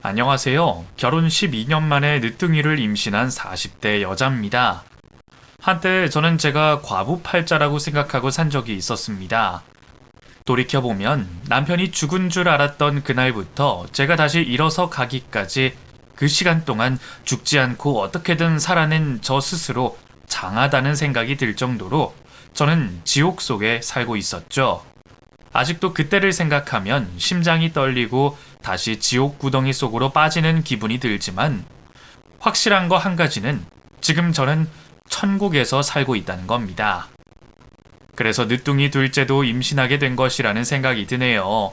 안녕하세요. 결혼 12년 만에 늦둥이를 임신한 40대 여자입니다. 한때 저는 제가 과부팔자라고 생각하고 산 적이 있었습니다. 돌이켜보면 남편이 죽은 줄 알았던 그날부터 제가 다시 일어서 가기까지 그 시간 동안 죽지 않고 어떻게든 살아낸 저 스스로 장하다는 생각이 들 정도로 저는 지옥 속에 살고 있었죠. 아직도 그때를 생각하면 심장이 떨리고 다시 지옥 구덩이 속으로 빠지는 기분이 들지만 확실한 거 한 가지는 지금 저는 천국에서 살고 있다는 겁니다. 그래서 늦둥이 둘째도 임신하게 된 것이라는 생각이 드네요.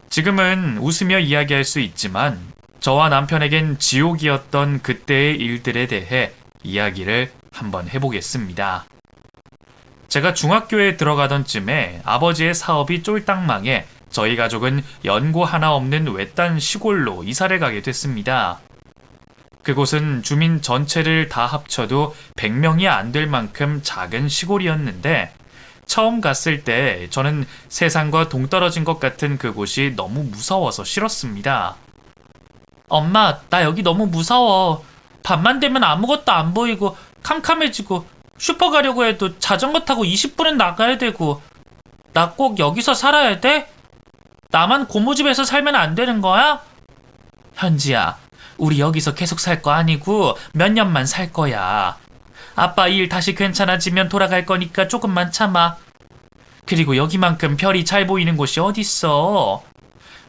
지금은 웃으며 이야기할 수 있지만 저와 남편에겐 지옥이었던 그때의 일들에 대해 이야기를 한번 해보겠습니다. 제가 중학교에 들어가던 쯤에 아버지의 사업이 쫄딱 망해 저희 가족은 연고 하나 없는 외딴 시골로 이사를 가게 됐습니다. 그곳은 주민 전체를 다 합쳐도 100명이 안 될 만큼 작은 시골이었는데 처음 갔을 때 저는 세상과 동떨어진 것 같은 그곳이 너무 무서워서 싫었습니다. 엄마, 나 여기 너무 무서워. 밤만 되면 아무것도 안 보이고 캄캄해지고 슈퍼 가려고 해도 자전거 타고 20분은 나가야 되고 나 꼭 여기서 살아야 돼? 나만 고모집에서 살면 안 되는 거야? 현지야, 우리 여기서 계속 살 거 아니고 몇 년만 살 거야. 아빠 일 다시 괜찮아지면 돌아갈 거니까 조금만 참아. 그리고 여기만큼 별이 잘 보이는 곳이 어딨어?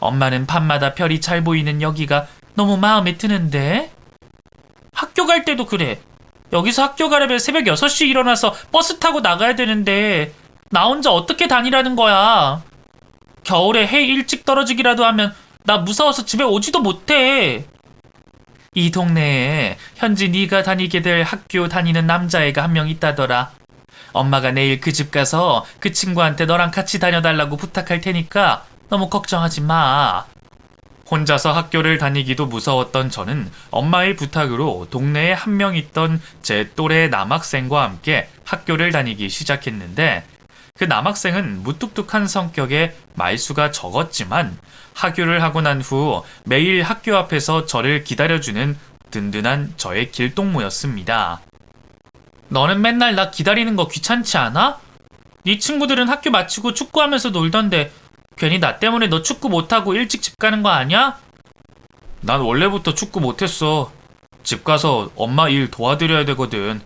엄마는 밤마다 별이 잘 보이는 여기가 너무 마음에 드는데? 학교 갈 때도 그래. 여기서 학교 가려면 새벽 6시 일어나서 버스 타고 나가야 되는데 나 혼자 어떻게 다니라는 거야. 겨울에 해 일찍 떨어지기라도 하면 나 무서워서 집에 오지도 못해. 이 동네에 현지 네가 다니게 될 학교 다니는 남자애가 한 명 있다더라. 엄마가 내일 그 집 가서 그 친구한테 너랑 같이 다녀달라고 부탁할 테니까 너무 걱정하지 마. 혼자서 학교를 다니기도 무서웠던 저는 엄마의 부탁으로 동네에 한 명 있던 제 또래 남학생과 함께 학교를 다니기 시작했는데 그 남학생은 무뚝뚝한 성격에 말수가 적었지만 하교를 하고 난 후 매일 학교 앞에서 저를 기다려주는 든든한 저의 길동무였습니다. 너는 맨날 나 기다리는 거 귀찮지 않아? 네 친구들은 학교 마치고 축구하면서 놀던데 괜히 나 때문에 너 축구 못하고 일찍 집 가는 거 아니야? 난 원래부터 축구 못했어. 집 가서 엄마 일 도와드려야 되거든.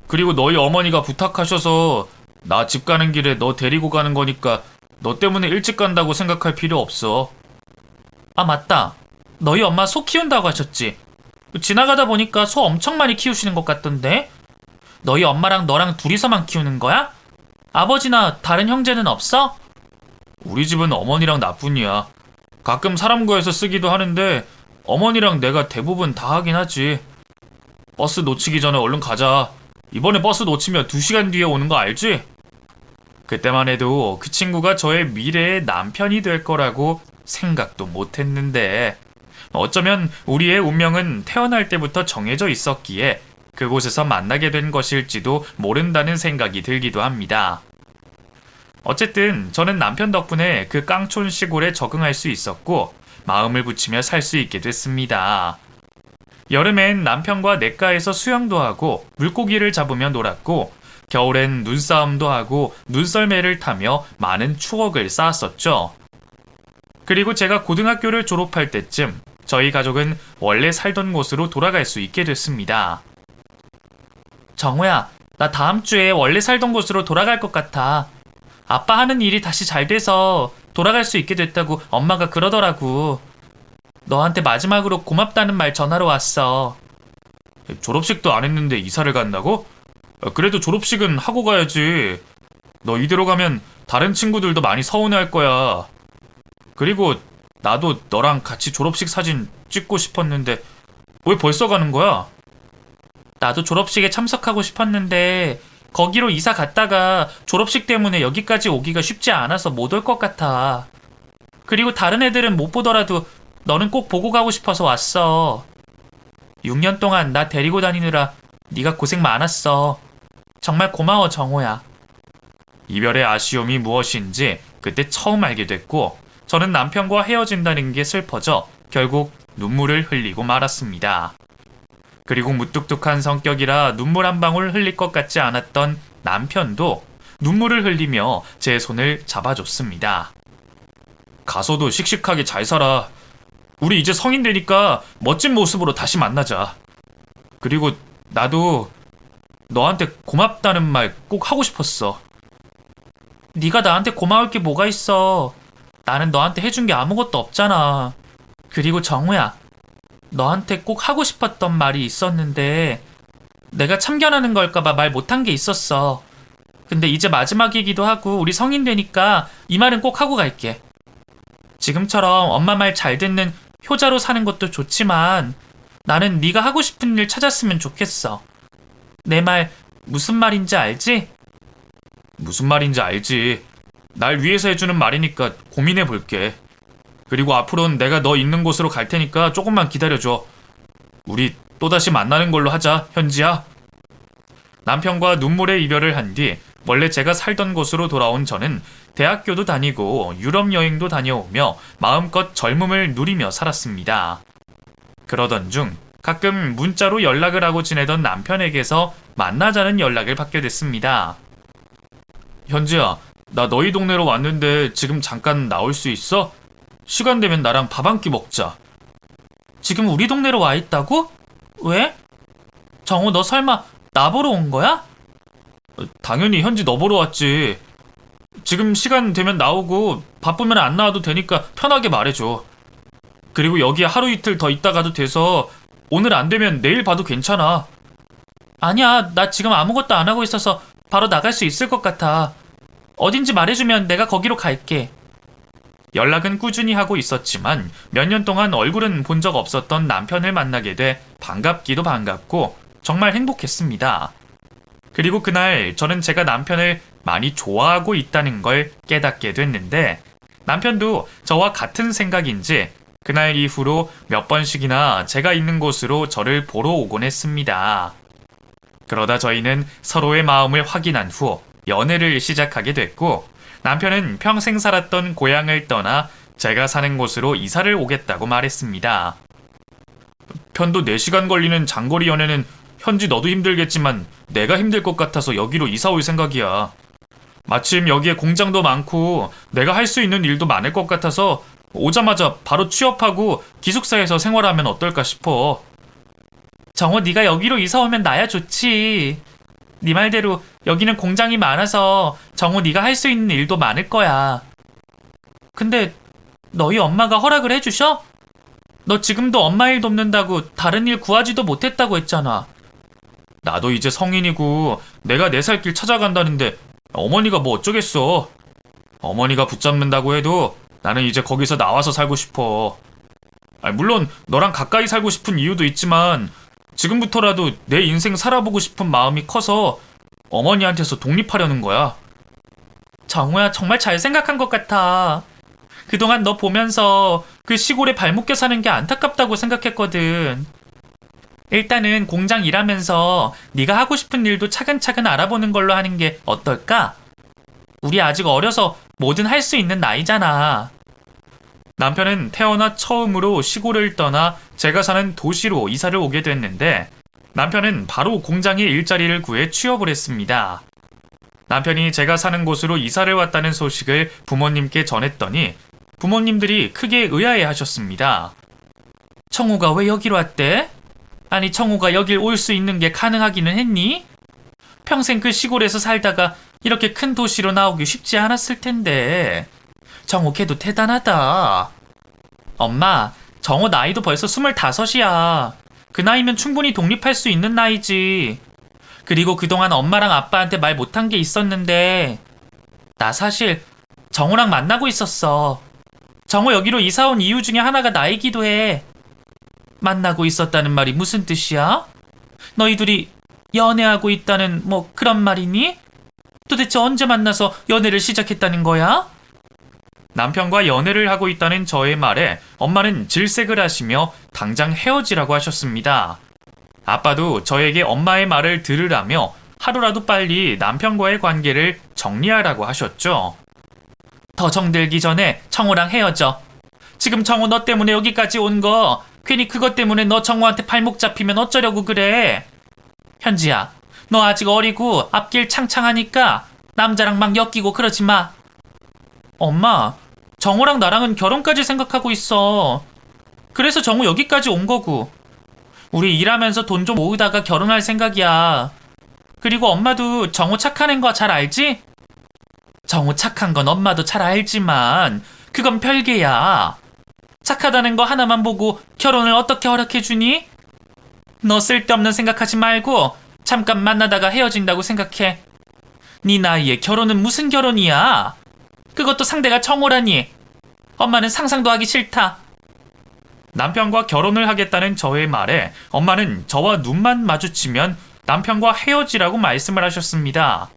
그리고 너희 어머니가 부탁하셔서 나 집 가는 길에 너 데리고 가는 거니까 너 때문에 일찍 간다고 생각할 필요 없어. 아, 맞다. 너희 엄마 소 키운다고 하셨지? 지나가다 보니까 소 엄청 많이 키우시는 것 같던데? 너희 엄마랑 너랑 둘이서만 키우는 거야? 아버지나 다른 형제는 없어? 우리 집은 어머니랑 나뿐이야. 가끔 사람 구해서 쓰기도 하는데 어머니랑 내가 대부분 다 하긴 하지. 버스 놓치기 전에 얼른 가자. 이번에 버스 놓치면 2시간 뒤에 오는 거 알지? 그때만 해도 그 친구가 저의 미래의 남편이 될 거라고 생각도 못했는데 어쩌면 우리의 운명은 태어날 때부터 정해져 있었기에 그곳에서 만나게 된 것일지도 모른다는 생각이 들기도 합니다. 어쨌든 저는 남편 덕분에 그 깡촌 시골에 적응할 수 있었고 마음을 붙이며 살 수 있게 됐습니다. 여름엔 남편과 냇가에서 수영도 하고 물고기를 잡으며 놀았고 겨울엔 눈싸움도 하고 눈썰매를 타며 많은 추억을 쌓았었죠. 그리고 제가 고등학교를 졸업할 때쯤 저희 가족은 원래 살던 곳으로 돌아갈 수 있게 됐습니다. 정우야, 나 다음 주에 원래 살던 곳으로 돌아갈 것 같아. 아빠 하는 일이 다시 잘 돼서 돌아갈 수 있게 됐다고 엄마가 그러더라고. 너한테 마지막으로 고맙다는 말 전하러 왔어. 졸업식도 안 했는데 이사를 간다고? 그래도 졸업식은 하고 가야지. 너 이대로 가면 다른 친구들도 많이 서운해할 거야. 그리고 나도 너랑 같이 졸업식 사진 찍고 싶었는데 왜 벌써 가는 거야? 나도 졸업식에 참석하고 싶었는데 거기로 이사 갔다가 졸업식 때문에 여기까지 오기가 쉽지 않아서 못 올 것 같아. 그리고 다른 애들은 못 보더라도 너는 꼭 보고 가고 싶어서 왔어. 6년 동안 나 데리고 다니느라 네가 고생 많았어. 정말 고마워, 정호야. 이별의 아쉬움이 무엇인지 그때 처음 알게 됐고 저는 남편과 헤어진다는 게 슬퍼져 결국 눈물을 흘리고 말았습니다. 그리고 무뚝뚝한 성격이라 눈물 한 방울 흘릴 것 같지 않았던 남편도 눈물을 흘리며 제 손을 잡아줬습니다. 가서도 씩씩하게 잘 살아. 우리 이제 성인 되니까 멋진 모습으로 다시 만나자. 그리고 나도 너한테 고맙다는 말 꼭 하고 싶었어. 네가 나한테 고마울 게 뭐가 있어. 나는 너한테 해준 게 아무것도 없잖아. 그리고 정우야, 너한테 꼭 하고 싶었던 말이 있었는데 내가 참견하는 걸까봐 말 못한 게 있었어. 근데 이제 마지막이기도 하고 우리 성인 되니까 이 말은 꼭 하고 갈게. 지금처럼 엄마 말 잘 듣는 효자로 사는 것도 좋지만 나는 네가 하고 싶은 일 찾았으면 좋겠어. 내 말 무슨 말인지 알지? 무슨 말인지 알지. 날 위해서 해주는 말이니까 고민해 볼게. 그리고 앞으로는 내가 너 있는 곳으로 갈 테니까 조금만 기다려줘. 우리 또다시 만나는 걸로 하자, 현지야. 남편과 눈물의 이별을 한 뒤 원래 제가 살던 곳으로 돌아온 저는 대학교도 다니고 유럽 여행도 다녀오며 마음껏 젊음을 누리며 살았습니다. 그러던 중 가끔 문자로 연락을 하고 지내던 남편에게서 만나자는 연락을 받게 됐습니다. 현지야, 나 너희 동네로 왔는데 지금 잠깐 나올 수 있어? 시간 되면 나랑 밥 한 끼 먹자. 지금 우리 동네로 와 있다고? 왜? 정우, 너 설마 나 보러 온 거야? 당연히 현지 너 보러 왔지. 지금 시간 되면 나오고 바쁘면 안 나와도 되니까 편하게 말해줘. 그리고 여기에 하루 이틀 더 있다 가도 돼서 오늘 안 되면 내일 봐도 괜찮아. 아니야, 나 지금 아무것도 안 하고 있어서 바로 나갈 수 있을 것 같아. 어딘지 말해주면 내가 거기로 갈게. 연락은 꾸준히 하고 있었지만 몇 년 동안 얼굴은 본 적 없었던 남편을 만나게 돼 반갑기도 반갑고 정말 행복했습니다. 그리고 그날 저는 제가 남편을 많이 좋아하고 있다는 걸 깨닫게 됐는데 남편도 저와 같은 생각인지 그날 이후로 몇 번씩이나 제가 있는 곳으로 저를 보러 오곤 했습니다. 그러다 저희는 서로의 마음을 확인한 후 연애를 시작하게 됐고 남편은 평생 살았던 고향을 떠나 제가 사는 곳으로 이사를 오겠다고 말했습니다. 편도 4시간 걸리는 장거리 연애는 현지 너도 힘들겠지만 내가 힘들 것 같아서 여기로 이사 올 생각이야. 마침 여기에 공장도 많고 내가 할 수 있는 일도 많을 것 같아서 오자마자 바로 취업하고 기숙사에서 생활하면 어떨까 싶어. 정호, 네가 여기로 이사 오면 나야 좋지. 네 말대로 여기는 공장이 많아서 정호 네가 할 수 있는 일도 많을 거야. 근데 너희 엄마가 허락을 해주셔? 너 지금도 엄마 일 돕는다고 다른 일 구하지도 못했다고 했잖아. 나도 이제 성인이고 내가 내 살 길 찾아간다는데 어머니가 뭐 어쩌겠어. 어머니가 붙잡는다고 해도 나는 이제 거기서 나와서 살고 싶어. 물론 너랑 가까이 살고 싶은 이유도 있지만 지금부터라도 내 인생 살아보고 싶은 마음이 커서 어머니한테서 독립하려는 거야. 정우야, 정말 잘 생각한 것 같아. 그동안 너 보면서 그 시골에 발목껴 사는 게 안타깝다고 생각했거든. 일단은 공장 일하면서 네가 하고 싶은 일도 차근차근 알아보는 걸로 하는 게 어떨까? 우리 아직 어려서 뭐든 할 수 있는 나이잖아. 남편은 태어나 처음으로 시골을 떠나 제가 사는 도시로 이사를 오게 됐는데 남편은 바로 공장에 일자리를 구해 취업을 했습니다. 남편이 제가 사는 곳으로 이사를 왔다는 소식을 부모님께 전했더니 부모님들이 크게 의아해 하셨습니다. 청우가 왜 여기로 왔대? 아니, 청우가 여길 올 수 있는 게 가능하기는 했니? 평생 그 시골에서 살다가 이렇게 큰 도시로 나오기 쉽지 않았을 텐데. 정우, 걔도 대단하다. 엄마, 정우 나이도 벌써 25이야. 그 나이면 충분히 독립할 수 있는 나이지. 그리고 그동안 엄마랑 아빠한테 말 못한 게 있었는데 나 사실 정우랑 만나고 있었어. 정우 여기로 이사 온 이유 중에 하나가 나이기도 해. 만나고 있었다는 말이 무슨 뜻이야? 너희 둘이 연애하고 있다는 뭐 그런 말이니? 도대체 언제 만나서 연애를 시작했다는 거야? 남편과 연애를 하고 있다는 저의 말에 엄마는 질색을 하시며 당장 헤어지라고 하셨습니다. 아빠도 저에게 엄마의 말을 들으라며 하루라도 빨리 남편과의 관계를 정리하라고 하셨죠. 더 정들기 전에 청우랑 헤어져. 지금 정우 너 때문에 여기까지 온 거 괜히 그것 때문에 너 정우한테 발목 잡히면 어쩌려고 그래. 현지야, 너 아직 어리고 앞길 창창하니까 남자랑 막 엮이고 그러지 마. 엄마, 정우랑 나랑은 결혼까지 생각하고 있어. 그래서 정우 여기까지 온 거고. 우리 일하면서 돈 좀 모으다가 결혼할 생각이야. 그리고 엄마도 정우 착한 애인 거 잘 알지? 정우 착한 건 엄마도 잘 알지만 그건 별개야. 착하다는 거 하나만 보고 결혼을 어떻게 허락해주니? 너 쓸데없는 생각하지 말고 잠깐 만나다가 헤어진다고 생각해. 네 나이에 결혼은 무슨 결혼이야? 그것도 상대가 정우라니. 엄마는 상상도 하기 싫다. 남편과 결혼을 하겠다는 저의 말에 엄마는 저와 눈만 마주치면 남편과 헤어지라고 말씀을 하셨습니다.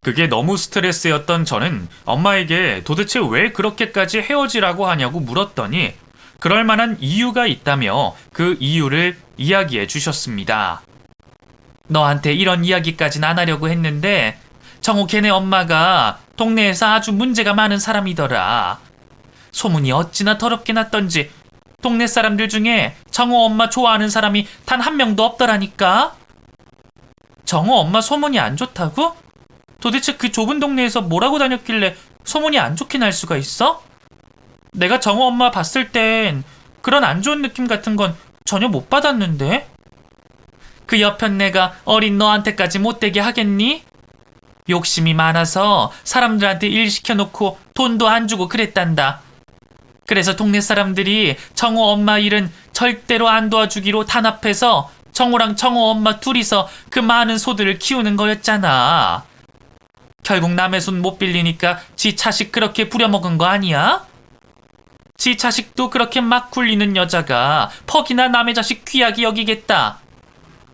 그게 너무 스트레스였던 저는 엄마에게 도대체 왜 그렇게까지 헤어지라고 하냐고 물었더니 그럴 만한 이유가 있다며 그 이유를 이야기해 주셨습니다. 너한테 이런 이야기까진 안 하려고 했는데 정우 걔네 엄마가 동네에서 아주 문제가 많은 사람이더라. 소문이 어찌나 더럽게 났던지 동네 사람들 중에 정우 엄마 좋아하는 사람이 단 한 명도 없더라니까. 정우 엄마 소문이 안 좋다고? 도대체 그 좁은 동네에서 뭐라고 다녔길래 소문이 안 좋게 날 수가 있어? 내가 정우 엄마 봤을 땐 그런 안 좋은 느낌 같은 건 전혀 못 받았는데? 그 옆편 내가 어린 너한테까지 못되게 하겠니? 욕심이 많아서 사람들한테 일 시켜놓고 돈도 안 주고 그랬단다. 그래서 동네 사람들이 정우 엄마 일은 절대로 안 도와주기로 단합해서 정우랑 정우 엄마 둘이서 그 많은 소들을 키우는 거였잖아. 결국 남의 손 못 빌리니까 지 자식 그렇게 부려먹은 거 아니야? 지 자식도 그렇게 막 굴리는 여자가 퍽이나 남의 자식 귀하게 여기겠다.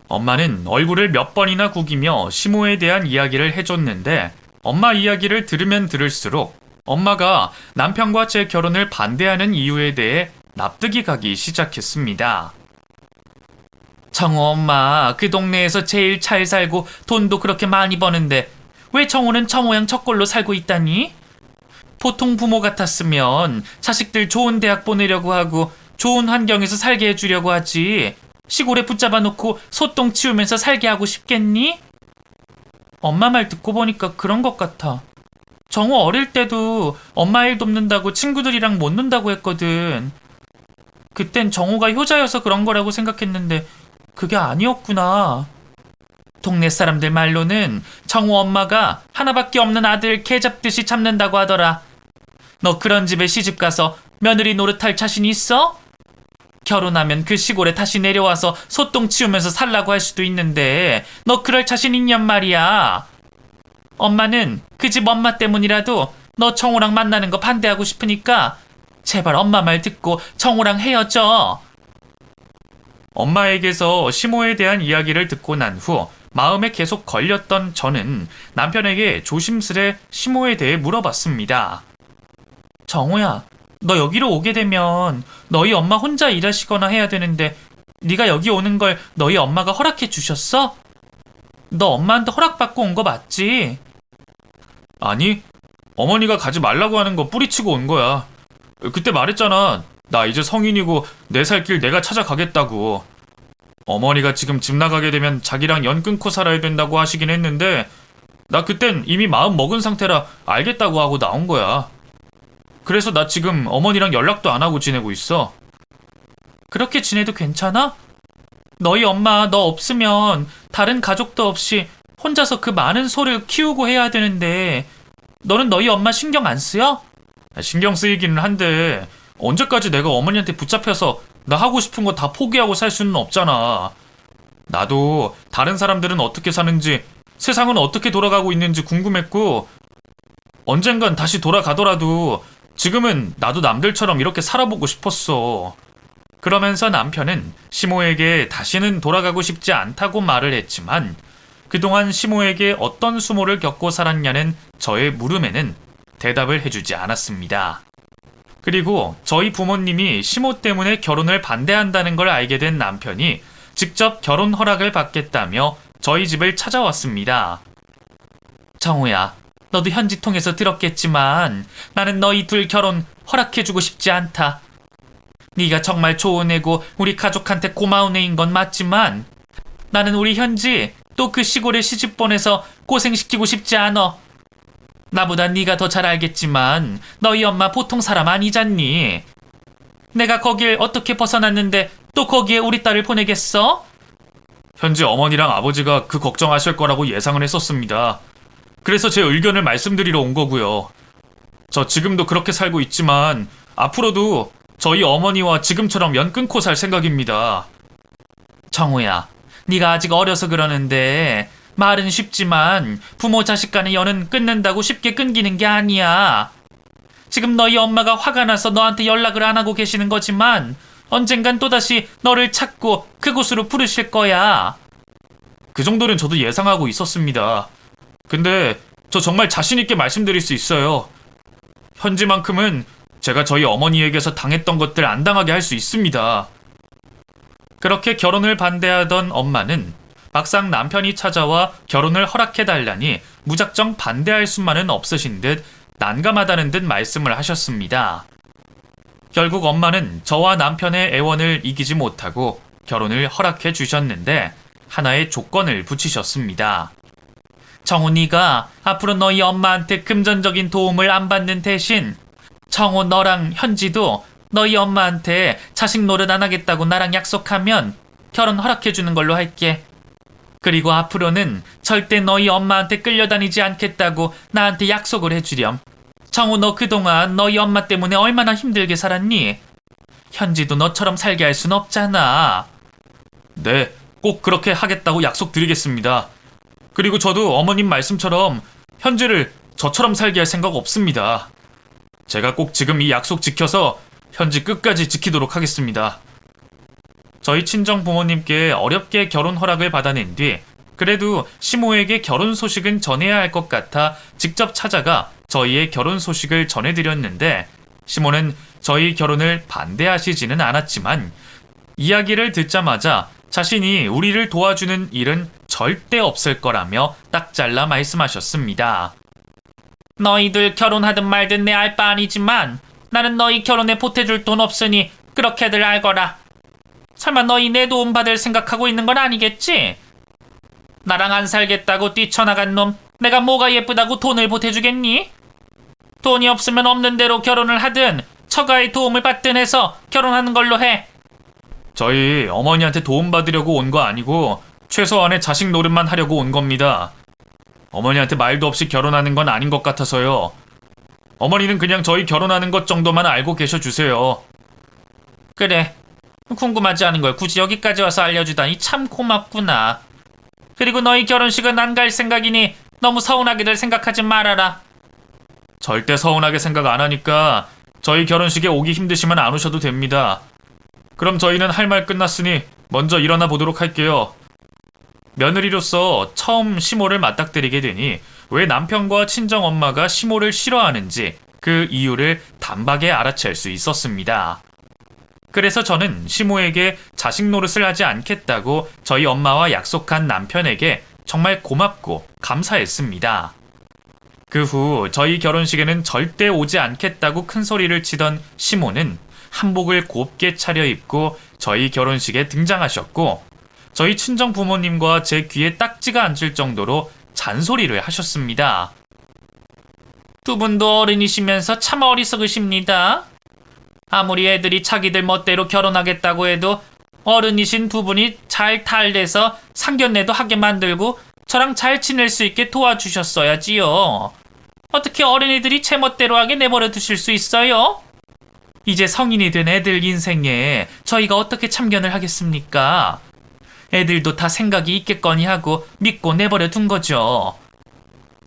엄마는 얼굴을 몇 번이나 구기며 시모에 대한 이야기를 해줬는데 엄마 이야기를 들으면 들을수록 엄마가 남편과 제 결혼을 반대하는 이유에 대해 납득이 가기 시작했습니다. 정우 엄마 그 동네에서 제일 잘 살고 돈도 그렇게 많이 버는데 왜 정우는 저 모양 저꼴로 살고 있다니? 보통 부모 같았으면 자식들 좋은 대학 보내려고 하고 좋은 환경에서 살게 해주려고 하지. 시골에 붙잡아 놓고 소똥 치우면서 살게 하고 싶겠니? 엄마 말 듣고 보니까 그런 것 같아. 정우 어릴 때도 엄마 일 돕는다고 친구들이랑 못 논다고 했거든. 그땐 정우가 효자여서 그런 거라고 생각했는데 그게 아니었구나. 동네 사람들 말로는 정우 엄마가 하나밖에 없는 아들 개 잡듯이 잡는다고 하더라. 너 그런 집에 시집가서 며느리 노릇할 자신 있어? 결혼하면 그 시골에 다시 내려와서 소똥 치우면서 살라고 할 수도 있는데 너 그럴 자신 있냔 말이야. 엄마는 그 집 엄마 때문이라도 너 정우랑 만나는 거 반대하고 싶으니까 제발 엄마 말 듣고 정우랑 헤어져. 엄마에게서 시모에 대한 이야기를 듣고 난 후 마음에 계속 걸렸던 저는 남편에게 조심스레 시모에 대해 물어봤습니다. 정우야, 너 여기로 오게 되면 너희 엄마 혼자 일하시거나 해야 되는데 네가 여기 오는 걸 너희 엄마가 허락해 주셨어? 너 엄마한테 허락받고 온 거 맞지? 아니, 어머니가 가지 말라고 하는 거 뿌리치고 온 거야. 그때 말했잖아. 나 이제 성인이고 내 살 길 내가 찾아가겠다고. 어머니가 지금 집 나가게 되면 자기랑 연 끊고 살아야 된다고 하시긴 했는데 나 그땐 이미 마음 먹은 상태라 알겠다고 하고 나온 거야. 그래서 나 지금 어머니랑 연락도 안 하고 지내고 있어. 그렇게 지내도 괜찮아? 너희 엄마 너 없으면 다른 가족도 없이 혼자서 그 많은 소를 키우고 해야 되는데 너는 너희 엄마 신경 안 쓰여? 신경 쓰이기는 한데 언제까지 내가 어머니한테 붙잡혀서 나 하고 싶은 거 다 포기하고 살 수는 없잖아. 나도 다른 사람들은 어떻게 사는지 세상은 어떻게 돌아가고 있는지 궁금했고 언젠간 다시 돌아가더라도 지금은 나도 남들처럼 이렇게 살아보고 싶었어. 그러면서 남편은 시모에게 다시는 돌아가고 싶지 않다고 말을 했지만 그동안 시모에게 어떤 수모를 겪고 살았냐는 저의 물음에는 대답을 해주지 않았습니다. 그리고 저희 부모님이 시모 때문에 결혼을 반대한다는 걸 알게 된 남편이 직접 결혼 허락을 받겠다며 저희 집을 찾아왔습니다. 정우야, 너도 현지 통해서 들었겠지만 나는 너희 둘 결혼 허락해주고 싶지 않다. 네가 정말 좋은 애고 우리 가족한테 고마운 애인 건 맞지만 나는 우리 현지 또 그 시골에 시집 보내서 고생시키고 싶지 않아. 나보다 네가 더 잘 알겠지만 너희 엄마 보통 사람 아니잖니. 내가 거길 어떻게 벗어났는데 또 거기에 우리 딸을 보내겠어? 현지 어머니랑 아버지가 그 걱정하실 거라고 예상을 했었습니다. 그래서 제 의견을 말씀드리러 온 거고요. 저 지금도 그렇게 살고 있지만 앞으로도 저희 어머니와 지금처럼 연 끊고 살 생각입니다. 정우야, 네가 아직 어려서 그러는데 말은 쉽지만 부모 자식 간의 연은 끊는다고 쉽게 끊기는 게 아니야. 지금 너희 엄마가 화가 나서 너한테 연락을 안 하고 계시는 거지만 언젠간 또다시 너를 찾고 그곳으로 부르실 거야. 그 정도는 저도 예상하고 있었습니다. 근데 저 정말 자신 있게 말씀드릴 수 있어요. 현지만큼은 제가 저희 어머니에게서 당했던 것들 안 당하게 할 수 있습니다. 그렇게 결혼을 반대하던 엄마는 막상 남편이 찾아와 결혼을 허락해달라니 무작정 반대할 수만은 없으신 듯 난감하다는 듯 말씀을 하셨습니다. 결국 엄마는 저와 남편의 애원을 이기지 못하고 결혼을 허락해 주셨는데 하나의 조건을 붙이셨습니다. 정우, 네가 앞으로 너희 엄마한테 금전적인 도움을 안 받는 대신 정우, 너랑 현지도 너희 엄마한테 자식 노릇 안 하겠다고 나랑 약속하면 결혼 허락해 주는 걸로 할게. 그리고 앞으로는 절대 너희 엄마한테 끌려다니지 않겠다고 나한테 약속을 해주렴. 정우, 너 그동안 너희 엄마 때문에 얼마나 힘들게 살았니? 현지도 너처럼 살게 할 순 없잖아. 네, 꼭 그렇게 하겠다고 약속드리겠습니다. 그리고 저도 어머님 말씀처럼 현지를 저처럼 살게 할 생각 없습니다. 제가 꼭 지금 이 약속 지켜서 현지 끝까지 지키도록 하겠습니다. 저희 친정 부모님께 어렵게 결혼 허락을 받아낸 뒤 그래도 시모에게 결혼 소식은 전해야 할 것 같아 직접 찾아가 저희의 결혼 소식을 전해드렸는데 시모는 저희 결혼을 반대하시지는 않았지만 이야기를 듣자마자 자신이 우리를 도와주는 일은 절대 없을 거라며 딱 잘라 말씀하셨습니다. 너희들 결혼하든 말든 내 알 바 아니지만 나는 너희 결혼에 보태줄 돈 없으니 그렇게들 알거라. 설마 너희 내 도움 받을 생각하고 있는 건 아니겠지? 나랑 안 살겠다고 뛰쳐나간 놈 내가 뭐가 예쁘다고 돈을 보태주겠니? 돈이 없으면 없는 대로 결혼을 하든 처가의 도움을 받든 해서 결혼하는 걸로 해. 저희 어머니한테 도움 받으려고 온 거 아니고 최소한의 자식 노릇만 하려고 온 겁니다. 어머니한테 말도 없이 결혼하는 건 아닌 것 같아서요. 어머니는 그냥 저희 결혼하는 것 정도만 알고 계셔주세요. 그래, 궁금하지 않은 걸 굳이 여기까지 와서 알려주다니 참 고맙구나. 그리고 너희 결혼식은 안 갈 생각이니 너무 서운하게들 생각하지 말아라. 절대 서운하게 생각 안 하니까 저희 결혼식에 오기 힘드시면 안 오셔도 됩니다. 그럼 저희는 할 말 끝났으니 먼저 일어나 보도록 할게요. 며느리로서 처음 시모를 맞닥뜨리게 되니 왜 남편과 친정엄마가 시모를 싫어하는지 그 이유를 단박에 알아챌 수 있었습니다. 그래서 저는 시모에게 자식 노릇을 하지 않겠다고 저희 엄마와 약속한 남편에게 정말 고맙고 감사했습니다. 그 후 저희 결혼식에는 절대 오지 않겠다고 큰 소리를 치던 시모는 한복을 곱게 차려입고 저희 결혼식에 등장하셨고 저희 친정 부모님과 제 귀에 딱지가 앉을 정도로 잔소리를 하셨습니다. 두 분도 어른이시면서 참 어리석으십니다. 아무리 애들이 자기들 멋대로 결혼하겠다고 해도 어른이신 두 분이 잘 탈돼서 상견례도 하게 만들고 저랑 잘 지낼 수 있게 도와주셨어야지요. 어떻게 어린이들이 제 멋대로 하게 내버려 두실 수 있어요? 이제 성인이 된 애들 인생에 저희가 어떻게 참견을 하겠습니까? 애들도 다 생각이 있겠거니 하고 믿고 내버려 둔 거죠.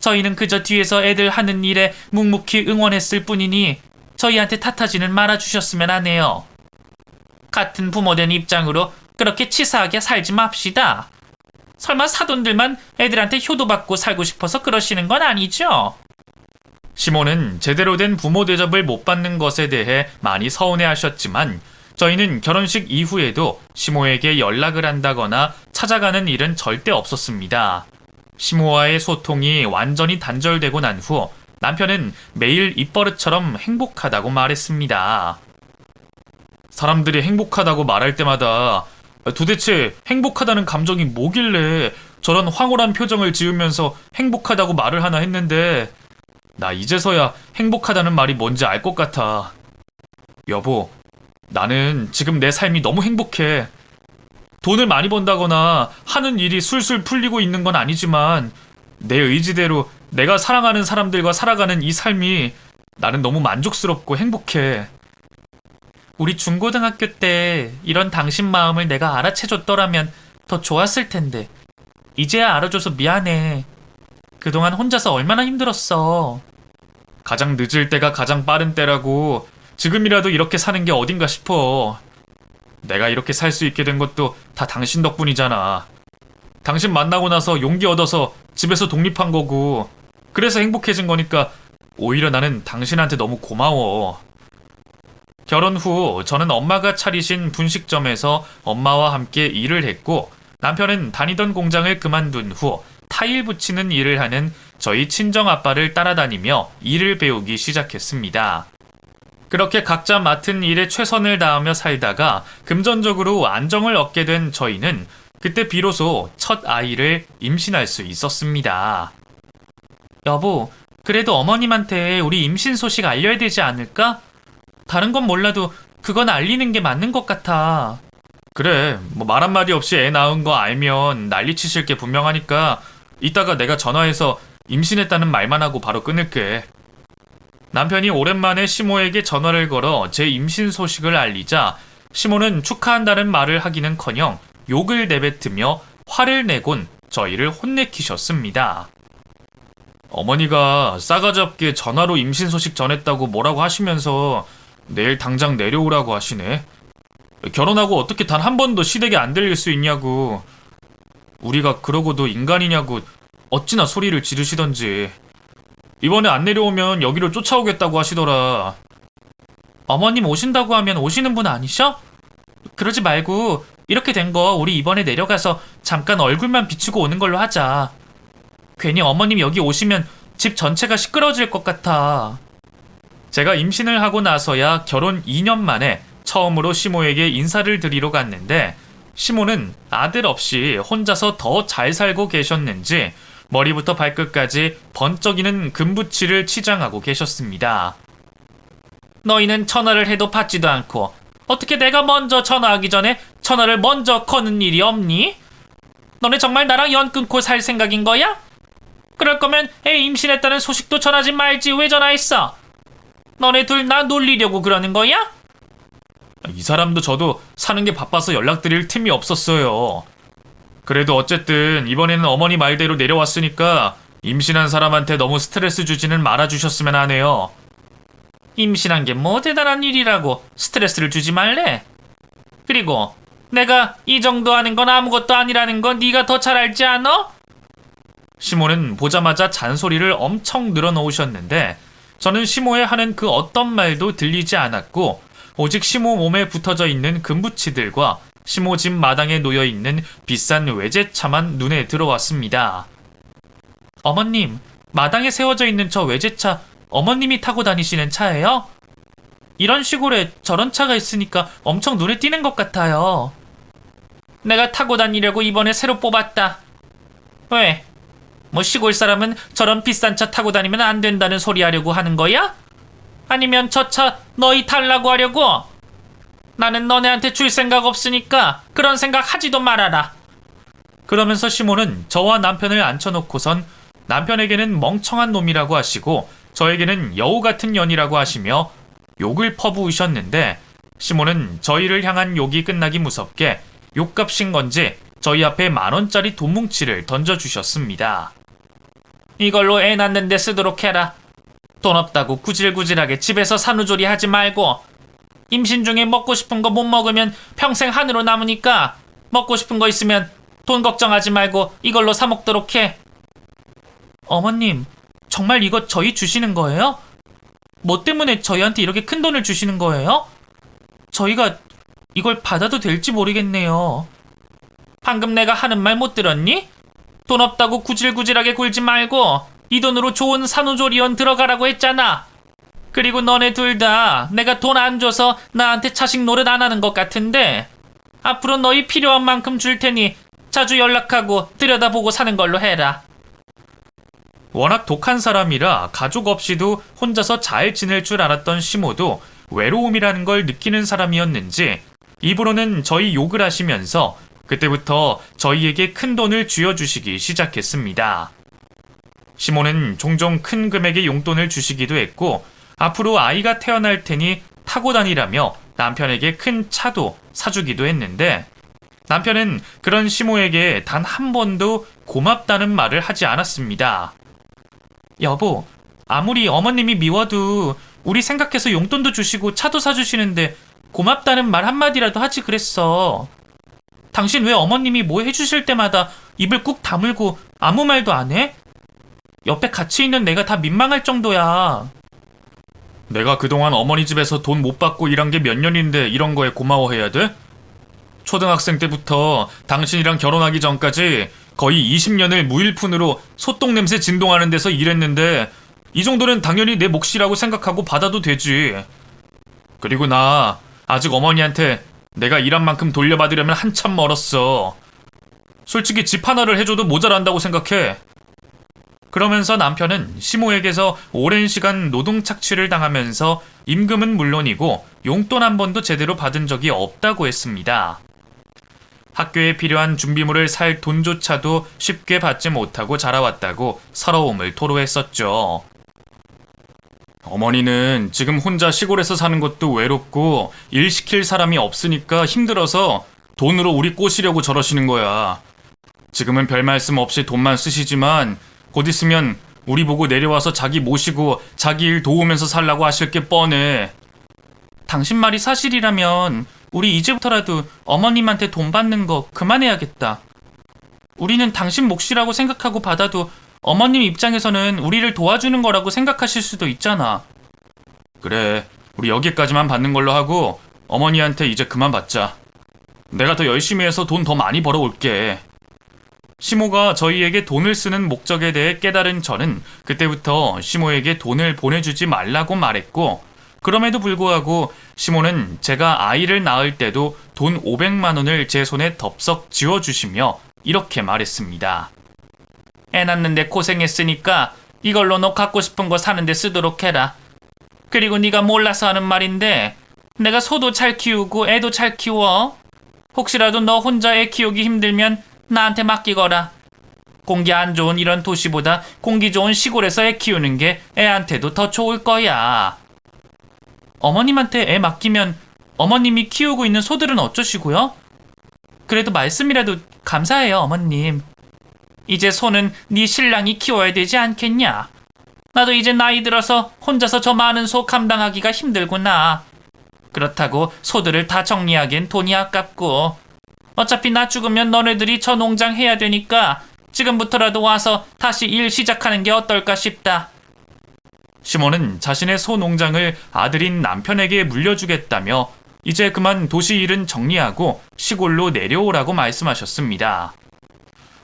저희는 그저 뒤에서 애들 하는 일에 묵묵히 응원했을 뿐이니 저희한테 탓하지는 말아주셨으면 하네요. 같은 부모된 입장으로 그렇게 치사하게 살지 맙시다. 설마 사돈들만 애들한테 효도받고 살고 싶어서 그러시는 건 아니죠? 시모는 제대로 된 부모 대접을 못 받는 것에 대해 많이 서운해하셨지만 저희는 결혼식 이후에도 시모에게 연락을 한다거나 찾아가는 일은 절대 없었습니다. 시모와의 소통이 완전히 단절되고 난 후 남편은 매일 입버릇처럼 행복하다고 말했습니다. 사람들이 행복하다고 말할 때마다 도대체 행복하다는 감정이 뭐길래 저런 황홀한 표정을 지으면서 행복하다고 말을 하나 했는데 나 이제서야 행복하다는 말이 뭔지 알 것 같아. 여보, 나는 지금 내 삶이 너무 행복해. 돈을 많이 번다거나 하는 일이 술술 풀리고 있는 건 아니지만 내 의지대로 내가 사랑하는 사람들과 살아가는 이 삶이 나는 너무 만족스럽고 행복해. 우리 중고등학교 때 이런 당신 마음을 내가 알아채줬더라면 더 좋았을 텐데. 이제야 알아줘서 미안해. 그동안 혼자서 얼마나 힘들었어. 가장 늦을 때가 가장 빠른 때라고. 지금이라도 이렇게 사는 게 어딘가 싶어. 내가 이렇게 살 수 있게 된 것도 다 당신 덕분이잖아. 당신 만나고 나서 용기 얻어서 집에서 독립한 거고, 그래서 행복해진 거니까 오히려 나는 당신한테 너무 고마워. 결혼 후 저는 엄마가 차리신 분식점에서 엄마와 함께 일을 했고, 남편은 다니던 공장을 그만둔 후 타일 붙이는 일을 하는 저희 친정아빠를 따라다니며 일을 배우기 시작했습니다. 그렇게 각자 맡은 일에 최선을 다하며 살다가 금전적으로 안정을 얻게 된 저희는 그때 비로소 첫 아이를 임신할 수 있었습니다. 여보, 그래도 어머님한테 우리 임신 소식 알려야 되지 않을까? 다른 건 몰라도 그건 알리는 게 맞는 것 같아. 그래, 뭐 말 한마디 없이 애 낳은 거 알면 난리치실 게 분명하니까 이따가 내가 전화해서 임신했다는 말만 하고 바로 끊을게. 남편이 오랜만에 시모에게 전화를 걸어 제 임신 소식을 알리자 시모는 축하한다는 말을 하기는커녕 욕을 내뱉으며 화를 내곤 저희를 혼내키셨습니다. 어머니가 싸가지 없게 전화로 임신 소식 전했다고 뭐라고 하시면서 내일 당장 내려오라고 하시네. 결혼하고 어떻게 단 한 번도 시댁에 안 들릴 수 있냐고. 우리가 그러고도 인간이냐고 어찌나 소리를 지르시던지. 이번에 안 내려오면 여기로 쫓아오겠다고 하시더라. 어머님 오신다고 하면 오시는 분 아니셔? 그러지 말고 이렇게 된 거 우리 이번에 내려가서 잠깐 얼굴만 비추고 오는 걸로 하자. 괜히 어머님 여기 오시면 집 전체가 시끄러워질 것 같아. 제가 임신을 하고 나서야 결혼 2년 만에 처음으로 시모에게 인사를 드리러 갔는데 시모는 아들 없이 혼자서 더 잘 살고 계셨는지 머리부터 발끝까지 번쩍이는 금붙이를 치장하고 계셨습니다. 너희는 전화를 해도 받지도 않고 어떻게 내가 먼저 전화하기 전에 전화를 먼저 거는 일이 없니? 너네 정말 나랑 연 끊고 살 생각인 거야? 그럴 거면 애 임신했다는 소식도 전하지 말지 왜 전화했어? 너네 둘 나 놀리려고 그러는 거야? 이 사람도 저도 사는 게 바빠서 연락드릴 틈이 없었어요. 그래도 어쨌든 이번에는 어머니 말대로 내려왔으니까 임신한 사람한테 너무 스트레스 주지는 말아주셨으면 하네요. 임신한 게 뭐 대단한 일이라고 스트레스를 주지 말래? 그리고 내가 이 정도 하는 건 아무것도 아니라는 건 네가 더 잘 알지 않아? 시모는 보자마자 잔소리를 엄청 늘어놓으셨는데 저는 시모의 하는 그 어떤 말도 들리지 않았고 오직 시모 몸에 붙어져 있는 금붙이들과 시모 집 마당에 놓여있는 비싼 외제차만 눈에 들어왔습니다. 어머님, 마당에 세워져 있는 저 외제차 어머님이 타고 다니시는 차예요? 이런 시골에 저런 차가 있으니까 엄청 눈에 띄는 것 같아요. 내가 타고 다니려고 이번에 새로 뽑았다. 왜? 뭐 시골 사람은 저런 비싼 차 타고 다니면 안 된다는 소리 하려고 하는 거야? 아니면 저 차 너희 타려고 하려고? 나는 너네한테 줄 생각 없으니까 그런 생각 하지도 말아라. 그러면서 시모는 저와 남편을 앉혀놓고선 남편에게는 멍청한 놈이라고 하시고 저에게는 여우 같은 년이라고 하시며 욕을 퍼부으셨는데 시모는 저희를 향한 욕이 끝나기 무섭게 욕값인 건지 저희 앞에 10,000원짜리 돈뭉치를 던져주셨습니다. 이걸로 애 낳는데 쓰도록 해라. 돈 없다고 구질구질하게 집에서 산후조리 하지 말고 임신 중에 먹고 싶은 거 못 먹으면 평생 한으로 남으니까 먹고 싶은 거 있으면 돈 걱정하지 말고 이걸로 사 먹도록 해. 어머님, 정말 이거 저희 주시는 거예요? 뭐 때문에 저희한테 이렇게 큰 돈을 주시는 거예요? 저희가 이걸 받아도 될지 모르겠네요. 방금 내가 하는 말 못 들었니? 돈 없다고 구질구질하게 굴지 말고 이 돈으로 좋은 산후조리원 들어가라고 했잖아. 그리고 너네 둘 다 내가 돈 안 줘서 나한테 자식 노릇 안 하는 것 같은데 앞으로 너희 필요한 만큼 줄 테니 자주 연락하고 들여다보고 사는 걸로 해라. 워낙 독한 사람이라 가족 없이도 혼자서 잘 지낼 줄 알았던 시모도 외로움이라는 걸 느끼는 사람이었는지 입으로는 저희 욕을 하시면서 그때부터 저희에게 큰 돈을 쥐어주시기 시작했습니다. 시모는 종종 큰 금액의 용돈을 주시기도 했고 앞으로 아이가 태어날 테니 타고 다니라며 남편에게 큰 차도 사주기도 했는데 남편은 그런 시모에게 단 한 번도 고맙다는 말을 하지 않았습니다. 여보, 아무리 어머님이 미워도 우리 생각해서 용돈도 주시고 차도 사주시는데 고맙다는 말 한마디라도 하지 그랬어. 당신 왜 어머님이 뭐 해주실 때마다 입을 꾹 다물고 아무 말도 안 해? 옆에 같이 있는 내가 다 민망할 정도야. 내가 그동안 어머니 집에서 돈 못 받고 일한 게 몇 년인데 이런 거에 고마워해야 돼? 초등학생 때부터 당신이랑 결혼하기 전까지 거의 20년을 무일푼으로 소똥 냄새 진동하는 데서 일했는데 이 정도는 당연히 내 몫이라고 생각하고 받아도 되지. 그리고 나 아직 어머니한테 내가 일한 만큼 돌려받으려면 한참 멀었어. 솔직히 집 하나를 해줘도 모자란다고 생각해. 그러면서 남편은 시모에게서 오랜 시간 노동 착취를 당하면서 임금은 물론이고 용돈 한 번도 제대로 받은 적이 없다고 했습니다. 학교에 필요한 준비물을 살 돈조차도 쉽게 받지 못하고 자라왔다고 서러움을 토로했었죠. 어머니는 지금 혼자 시골에서 사는 것도 외롭고 일 시킬 사람이 없으니까 힘들어서 돈으로 우리 꼬시려고 저러시는 거야. 지금은 별 말씀 없이 돈만 쓰시지만 곧 있으면 우리 보고 내려와서 자기 모시고 자기 일 도우면서 살라고 하실 게 뻔해. 당신 말이 사실이라면 우리 이제부터라도 어머님한테 돈 받는 거 그만해야겠다. 우리는 당신 몫이라고 생각하고 받아도 어머님 입장에서는 우리를 도와주는 거라고 생각하실 수도 있잖아. 그래, 우리 여기까지만 받는 걸로 하고 어머니한테 이제 그만 받자. 내가 더 열심히 해서 돈 더 많이 벌어올게. 시모가 저희에게 돈을 쓰는 목적에 대해 깨달은 저는 그때부터 시모에게 돈을 보내주지 말라고 말했고 그럼에도 불구하고 시모는 제가 아이를 낳을 때도 돈 500만 원을 제 손에 덥석 쥐어주시며 이렇게 말했습니다. 애 낳는데 고생했으니까 이걸로 너 갖고 싶은 거 사는데 쓰도록 해라. 그리고 네가 몰라서 하는 말인데 내가 소도 잘 키우고 애도 잘 키워. 혹시라도 너 혼자 애 키우기 힘들면 나한테 맡기거라. 공기 안 좋은 이런 도시보다 공기 좋은 시골에서 애 키우는 게 애한테도 더 좋을 거야. 어머님한테 애 맡기면 어머님이 키우고 있는 소들은 어쩌시고요? 그래도 말씀이라도 감사해요, 어머님. 이제 소는 네 신랑이 키워야 되지 않겠냐? 나도 이제 나이 들어서 혼자서 저 많은 소 감당하기가 힘들구나. 그렇다고 소들을 다 정리하기엔 돈이 아깝고 어차피 나 죽으면 너네들이 저 농장 해야 되니까 지금부터라도 와서 다시 일 시작하는 게 어떨까 싶다. 시모는 자신의 소 농장을 아들인 남편에게 물려주겠다며 이제 그만 도시 일은 정리하고 시골로 내려오라고 말씀하셨습니다.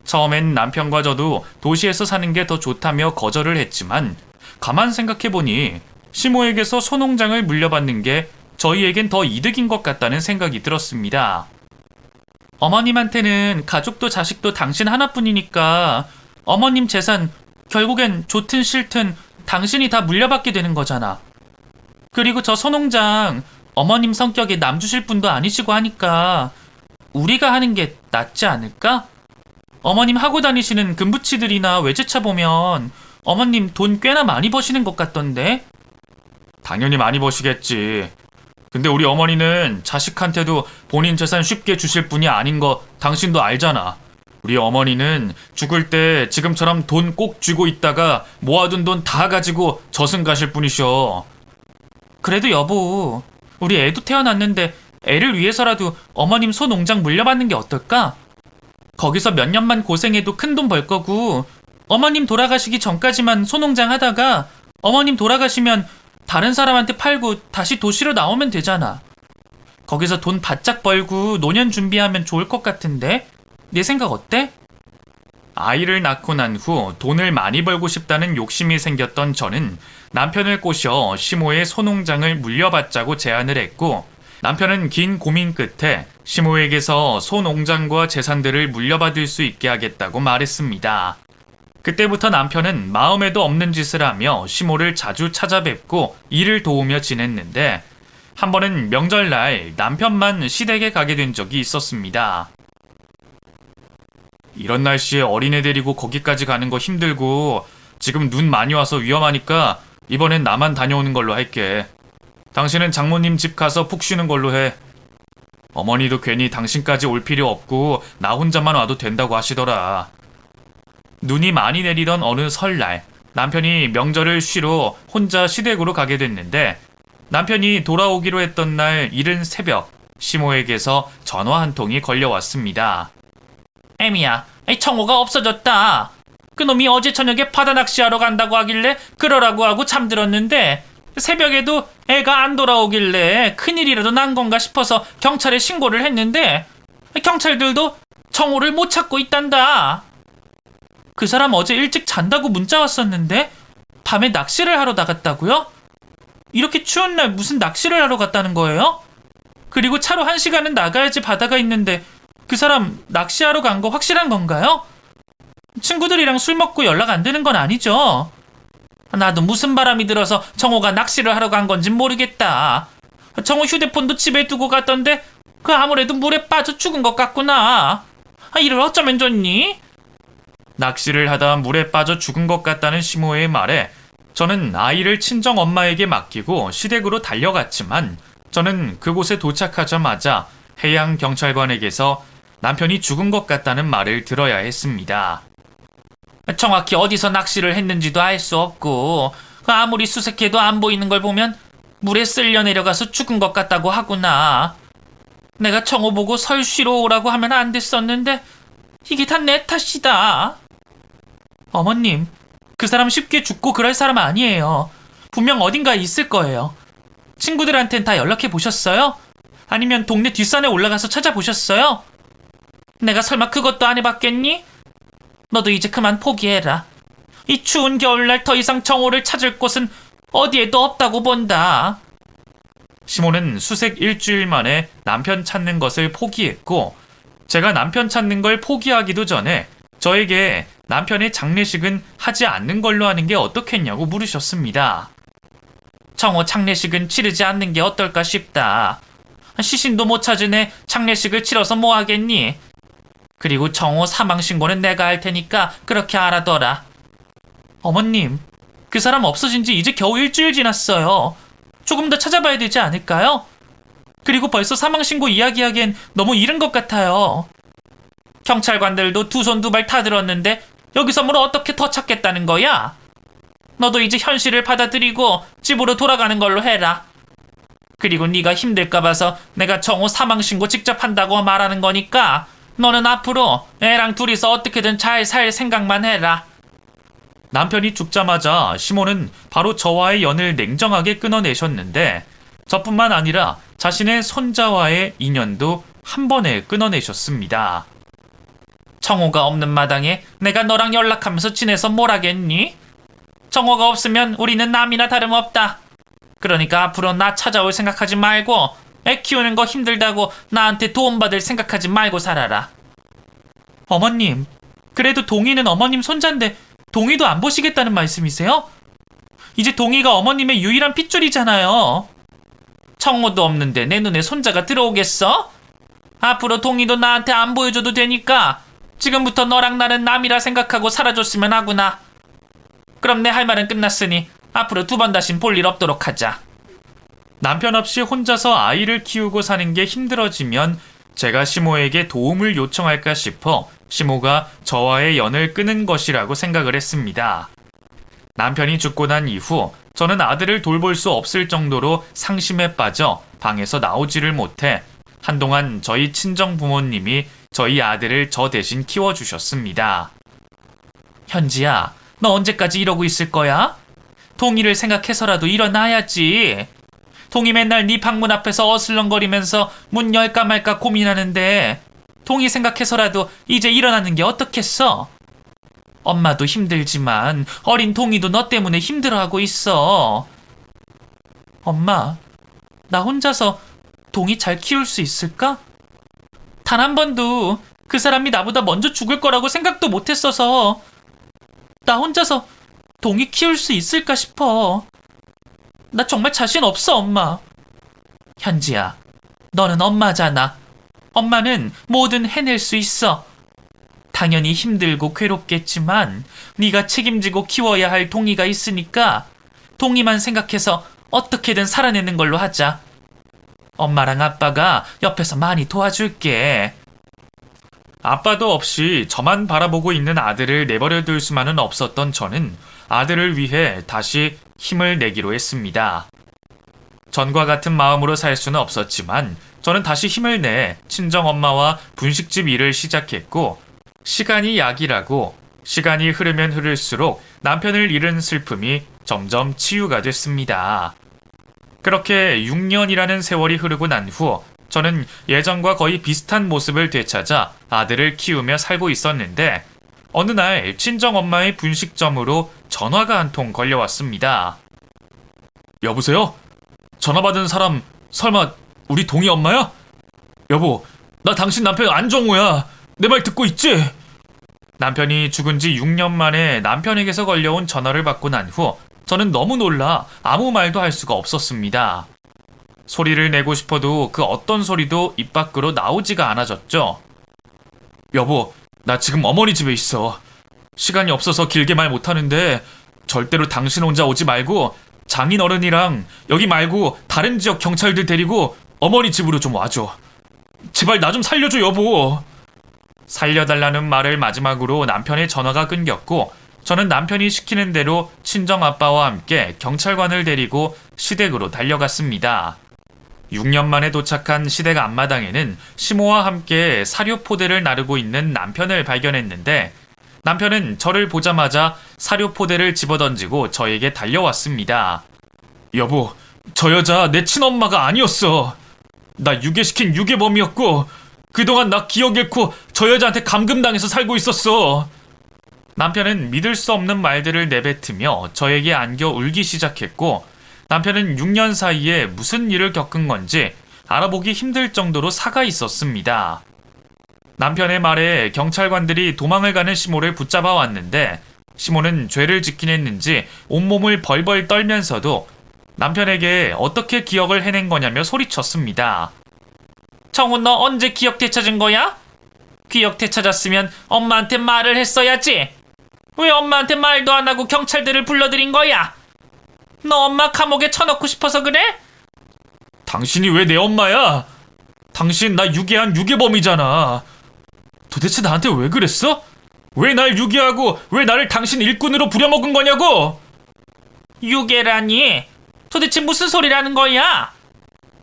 처음엔 남편과 저도 도시에서 사는 게 더 좋다며 거절을 했지만 가만 생각해보니 시모에게서 소농장을 물려받는 게 저희에겐 더 이득인 것 같다는 생각이 들었습니다. 어머님한테는 가족도 자식도 당신 하나뿐이니까 어머님 재산 결국엔 좋든 싫든 당신이 다 물려받게 되는 거잖아. 그리고 저 소농장 어머님 성격에 남 주실 분도 아니시고 하니까 우리가 하는 게 낫지 않을까? 어머님 하고 다니시는 금부치들이나 외제차 보면 어머님 돈 꽤나 많이 버시는 것 같던데? 당연히 많이 버시겠지. 근데 우리 어머니는 자식한테도 본인 재산 쉽게 주실 분이 아닌 거 당신도 알잖아. 우리 어머니는 죽을 때 지금처럼 돈 꼭 쥐고 있다가 모아둔 돈 다 가지고 저승 가실 분이셔. 그래도 여보, 우리 애도 태어났는데 애를 위해서라도 어머님 소 농장 물려받는 게 어떨까? 거기서 몇 년만 고생해도 큰 돈 벌 거고 어머님 돌아가시기 전까지만 소농장 하다가 어머님 돌아가시면 다른 사람한테 팔고 다시 도시로 나오면 되잖아. 거기서 돈 바짝 벌고 노년 준비하면 좋을 것 같은데? 내 생각 어때? 아이를 낳고 난 후 돈을 많이 벌고 싶다는 욕심이 생겼던 저는 남편을 꼬셔 시모의 소농장을 물려받자고 제안을 했고, 남편은 긴 고민 끝에 시모에게서 소농장과 재산들을 물려받을 수 있게 하겠다고 말했습니다. 그때부터 남편은 마음에도 없는 짓을 하며 시모를 자주 찾아뵙고 일을 도우며 지냈는데, 한 번은 명절날 남편만 시댁에 가게 된 적이 있었습니다. 이런 날씨에 어린애 데리고 거기까지 가는 거 힘들고 지금 눈 많이 와서 위험하니까 이번엔 나만 다녀오는 걸로 할게. 당신은 장모님 집 가서 푹 쉬는 걸로 해. 어머니도 괜히 당신까지 올 필요 없고 나 혼자만 와도 된다고 하시더라. 눈이 많이 내리던 어느 설날, 남편이 명절을 쉬러 혼자 시댁으로 가게 됐는데, 남편이 돌아오기로 했던 날 이른 새벽, 시모에게서 전화 한 통이 걸려왔습니다. 애미야, 청호가 없어졌다. 그놈이 어제 저녁에 바다 낚시하러 간다고 하길래 그러라고 하고 잠들었는데, 새벽에도 애가 안 돌아오길래 큰일이라도 난 건가 싶어서 경찰에 신고를 했는데, 경찰들도 청호를 못 찾고 있단다. 그 사람 어제 일찍 잔다고 문자 왔었는데 밤에 낚시를 하러 나갔다고요? 이렇게 추운 날 무슨 낚시를 하러 갔다는 거예요? 그리고 차로 1시간은 나가야지 바다가 있는데 그 사람 낚시하러 간 거 확실한 건가요? 친구들이랑 술 먹고 연락 안 되는 건 아니죠? 나도 무슨 바람이 들어서 정호가 낚시를 하러 간 건진 모르겠다. 정호 휴대폰도 집에 두고 갔던데 그 아무래도 물에 빠져 죽은 것 같구나. 이를 어쩌면 좋니? 낚시를 하다 물에 빠져 죽은 것 같다는 시모의 말에 저는 아이를 친정 엄마에게 맡기고 시댁으로 달려갔지만, 저는 그곳에 도착하자마자 해양경찰관에게서 남편이 죽은 것 같다는 말을 들어야 했습니다. 정확히 어디서 낚시를 했는지도 알 수 없고 아무리 수색해도 안 보이는 걸 보면 물에 쓸려 내려가서 죽은 것 같다고 하구나. 내가 정호 보고 설 쉬러 오라고 하면 안 됐었는데 이게 다 내 탓이다. 어머님, 그 사람 쉽게 죽고 그럴 사람 아니에요. 분명 어딘가에 있을 거예요. 친구들한텐 다 연락해 보셨어요? 아니면 동네 뒷산에 올라가서 찾아보셨어요? 내가 설마 그것도 안 해봤겠니? 너도 이제 그만 포기해라. 이 추운 겨울날 더 이상 정호를 찾을 곳은 어디에도 없다고 본다. 시모는 수색 일주일 만에 남편 찾는 것을 포기했고, 제가 남편 찾는 걸 포기하기도 전에 저에게 남편의 장례식은 하지 않는 걸로 하는 게 어떻겠냐고 물으셨습니다. 정호 장례식은 치르지 않는 게 어떨까 싶다. 시신도 못 찾은 애 장례식을 치러서 뭐 하겠니? 그리고 정호 사망신고는 내가 할 테니까 그렇게 알아둬라. 어머님, 그 사람 없어진 지 이제 겨우 일주일 지났어요. 조금 더 찾아봐야 되지 않을까요? 그리고 벌써 사망신고 이야기하기엔 너무 이른 것 같아요. 경찰관들도 두 손 두 발 다 들었는데 여기서 뭘 어떻게 더 찾겠다는 거야? 너도 이제 현실을 받아들이고 집으로 돌아가는 걸로 해라. 그리고 네가 힘들까 봐서 내가 정호 사망신고 직접 한다고 말하는 거니까 너는 앞으로 애랑 둘이서 어떻게든 잘 살 생각만 해라. 남편이 죽자마자 시모는 바로 저와의 연을 냉정하게 끊어내셨는데, 저뿐만 아니라 자신의 손자와의 인연도 한 번에 끊어내셨습니다. 정호가 없는 마당에 내가 너랑 연락하면서 지내서 뭘 하겠니? 정호가 없으면 우리는 남이나 다름없다. 그러니까 앞으로 나 찾아올 생각하지 말고 애 키우는 거 힘들다고 나한테 도움받을 생각하지 말고 살아라. 어머님, 그래도 동희는 어머님 손자인데 동희도 안 보시겠다는 말씀이세요? 이제 동희가 어머님의 유일한 핏줄이잖아요. 청호도 없는데 내 눈에 손자가 들어오겠어? 앞으로 동희도 나한테 안 보여줘도 되니까 지금부터 너랑 나는 남이라 생각하고 살아줬으면 하구나. 그럼 내 할 말은 끝났으니 앞으로 두 번 다신 볼 일 없도록 하자. 남편 없이 혼자서 아이를 키우고 사는 게 힘들어지면 제가 시모에게 도움을 요청할까 싶어 시모가 저와의 연을 끊은 것이라고 생각을 했습니다. 남편이 죽고 난 이후 저는 아들을 돌볼 수 없을 정도로 상심에 빠져 방에서 나오지를 못해 한동안 저희 친정 부모님이 저희 아들을 저 대신 키워주셨습니다. 현지야, 너 언제까지 이러고 있을 거야? 동희를 생각해서라도 일어나야지. 동희 맨날 네 방문 앞에서 어슬렁거리면서 문 열까 말까 고민하는데 동희 생각해서라도 이제 일어나는 게 어떻겠어? 엄마도 힘들지만 어린 동이도 너 때문에 힘들어하고 있어. 엄마, 나 혼자서 동이 잘 키울 수 있을까? 단 한 번도 그 사람이 나보다 먼저 죽을 거라고 생각도 못했어서 나 혼자서 동이 키울 수 있을까 싶어. 나 정말 자신 없어, 엄마. 현지야, 너는 엄마잖아. 엄마는 뭐든 해낼 수 있어. 당연히 힘들고 괴롭겠지만 네가 책임지고 키워야 할 동이가 있으니까 동이만 생각해서 어떻게든 살아내는 걸로 하자. 엄마랑 아빠가 옆에서 많이 도와줄게. 아빠도 없이 저만 바라보고 있는 아들을 내버려 둘 수만은 없었던 저는 아들을 위해 다시 힘을 내기로 했습니다. 전과 같은 마음으로 살 수는 없었지만 저는 다시 힘을 내 친정엄마와 분식집 일을 시작했고, 시간이 약이라고 시간이 흐르면 흐를수록 남편을 잃은 슬픔이 점점 치유가 됐습니다. 그렇게 6년이라는 세월이 흐르고 난 후 저는 예전과 거의 비슷한 모습을 되찾아 아들을 키우며 살고 있었는데, 어느 날 친정엄마의 분식점으로 전화가 한 통 걸려왔습니다. 여보세요? 전화 받은 사람 설마 우리 동희 엄마야? 여보, 나 당신 남편 안정우야. 내 말 듣고 있지? 남편이 죽은 지 6년 만에 남편에게서 걸려온 전화를 받고 난 후 저는 너무 놀라 아무 말도 할 수가 없었습니다. 소리를 내고 싶어도 그 어떤 소리도 입 밖으로 나오지가 않아졌죠. 여보, 나 지금 어머니 집에 있어. 시간이 없어서 길게 말 못하는데 절대로 당신 혼자 오지 말고 장인 어른이랑 여기 말고 다른 지역 경찰들 데리고 어머니 집으로 좀 와줘. 제발 나 좀 살려줘, 여보. 살려달라는 말을 마지막으로 남편의 전화가 끊겼고, 저는 남편이 시키는 대로 친정아빠와 함께 경찰관을 데리고 시댁으로 달려갔습니다. 6년 만에 도착한 시댁 앞마당에는 시모와 함께 사료포대를 나르고 있는 남편을 발견했는데, 남편은 저를 보자마자 사료포대를 집어던지고 저에게 달려왔습니다. 여보, 저 여자 내 친엄마가 아니었어. 나 유괴시킨 유괴범이었고 그동안 나 기억 잃고 저 여자한테 감금당해서 살고 있었어. 남편은 믿을 수 없는 말들을 내뱉으며 저에게 안겨 울기 시작했고, 남편은 6년 사이에 무슨 일을 겪은 건지 알아보기 힘들 정도로 사가 있었습니다. 남편의 말에 경찰관들이 도망을 가는 시모를 붙잡아 왔는데, 시모는 죄를 짓긴 했는지 온몸을 벌벌 떨면서도 남편에게 어떻게 기억을 해낸 거냐며 소리쳤습니다. 정우, 너 언제 기억 되찾은 거야? 기억 되찾았으면 엄마한테 말을 했어야지. 왜 엄마한테 말도 안 하고 경찰들을 불러들인 거야? 너 엄마 감옥에 쳐넣고 싶어서 그래? 당신이 왜 내 엄마야? 당신 나 유괴한 유괴범이잖아. 도대체 나한테 왜 그랬어? 왜 날 유괴하고 왜 나를 당신 일꾼으로 부려먹은 거냐고? 유괴라니? 도대체 무슨 소리라는 거야?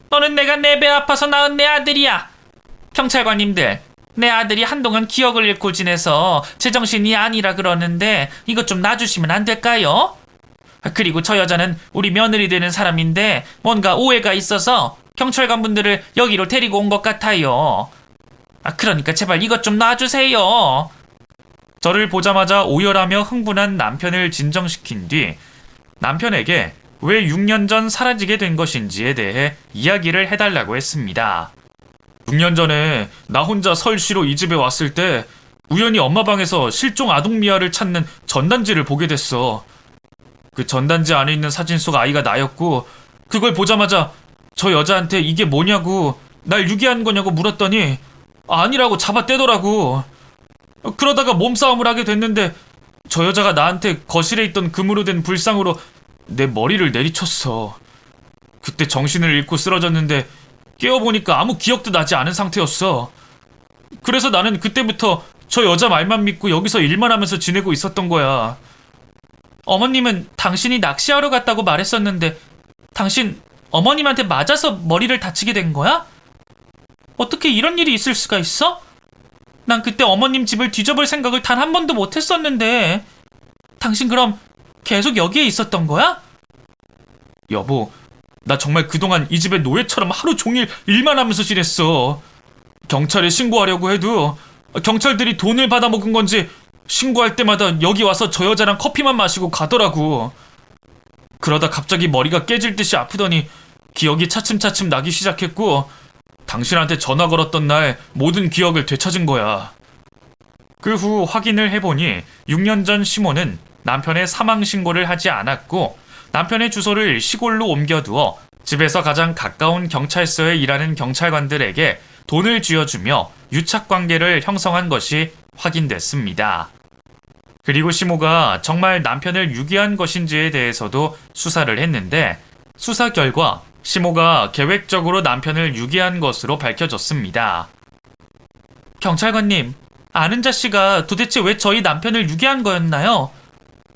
너는 내가 내 배 아파서 낳은 내 아들이야. 경찰관님들, 내 아들이 한동안 기억을 잃고 지내서 제정신이 아니라 그러는데 이것 좀 놔주시면 안 될까요? 그리고 저 여자는 우리 며느리 되는 사람인데 뭔가 오해가 있어서 경찰관분들을 여기로 데리고 온 것 같아요. 그러니까 제발 이것 좀 놔주세요. 저를 보자마자 오열하며 흥분한 남편을 진정시킨 뒤 남편에게 왜 6년 전 사라지게 된 것인지에 대해 이야기를 해달라고 했습니다. 6년 전에 나 혼자 설쉬로 이 집에 왔을 때 우연히 엄마 방에서 실종 아동 미아를 찾는 전단지를 보게 됐어. 그 전단지 안에 있는 사진 속 아이가 나였고, 그걸 보자마자 저 여자한테 이게 뭐냐고, 날 유괴한 거냐고 물었더니 아니라고 잡아떼더라고. 그러다가 몸싸움을 하게 됐는데 저 여자가 나한테 거실에 있던 금으로 된 불상으로 내 머리를 내리쳤어. 그때 정신을 잃고 쓰러졌는데 깨어보니까 아무 기억도 나지 않은 상태였어. 그래서 나는 그때부터 저 여자 말만 믿고 여기서 일만 하면서 지내고 있었던 거야. 어머님은 당신이 낚시하러 갔다고 말했었는데 당신 어머님한테 맞아서 머리를 다치게 된 거야? 어떻게 이런 일이 있을 수가 있어? 난 그때 어머님 집을 뒤져볼 생각을 단 한 번도 못 했었는데 당신 그럼 계속 여기에 있었던 거야? 여보, 나 정말 그동안 이 집의 노예처럼 하루 종일 일만 하면서 지냈어. 경찰에 신고하려고 해도 경찰들이 돈을 받아먹은 건지 신고할 때마다 여기 와서 저 여자랑 커피만 마시고 가더라고. 그러다 갑자기 머리가 깨질 듯이 아프더니 기억이 차츰차츰 나기 시작했고 당신한테 전화 걸었던 날 모든 기억을 되찾은 거야. 그 후 확인을 해보니 6년 전 시모는 남편의 사망 신고를 하지 않았고 남편의 주소를 시골로 옮겨두어 집에서 가장 가까운 경찰서에 일하는 경찰관들에게 돈을 쥐어주며 유착관계를 형성한 것이 확인됐습니다. 그리고 시모가 정말 남편을 유기한 것인지에 대해서도 수사를 했는데 수사 결과 시모가 계획적으로 남편을 유기한 것으로 밝혀졌습니다. 경찰관님, 아는자 씨가 도대체 왜 저희 남편을 유기한 거였나요?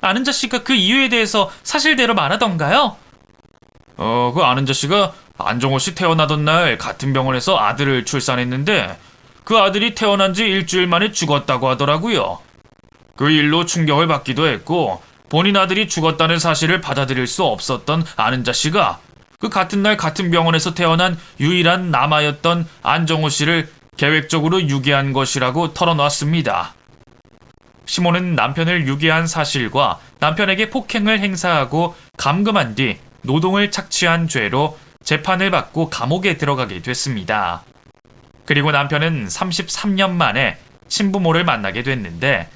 아는자 씨가 그 이유에 대해서 사실대로 말하던가요? 그 아는자 씨가 안정호 씨 태어나던 날 같은 병원에서 아들을 출산했는데 그 아들이 태어난 지 일주일 만에 죽었다고 하더라고요. 그 일로 충격을 받기도 했고 본인 아들이 죽었다는 사실을 받아들일 수 없었던 아는자 씨가 그 같은 날 같은 병원에서 태어난 유일한 남아였던 안정호 씨를 계획적으로 유기한 것이라고 털어놨습니다. 시모는 남편을 유기한 사실과 남편에게 폭행을 행사하고 감금한 뒤 노동을 착취한 죄로 재판을 받고 감옥에 들어가게 됐습니다. 그리고 남편은 33년 만에 친부모를 만나게 됐는데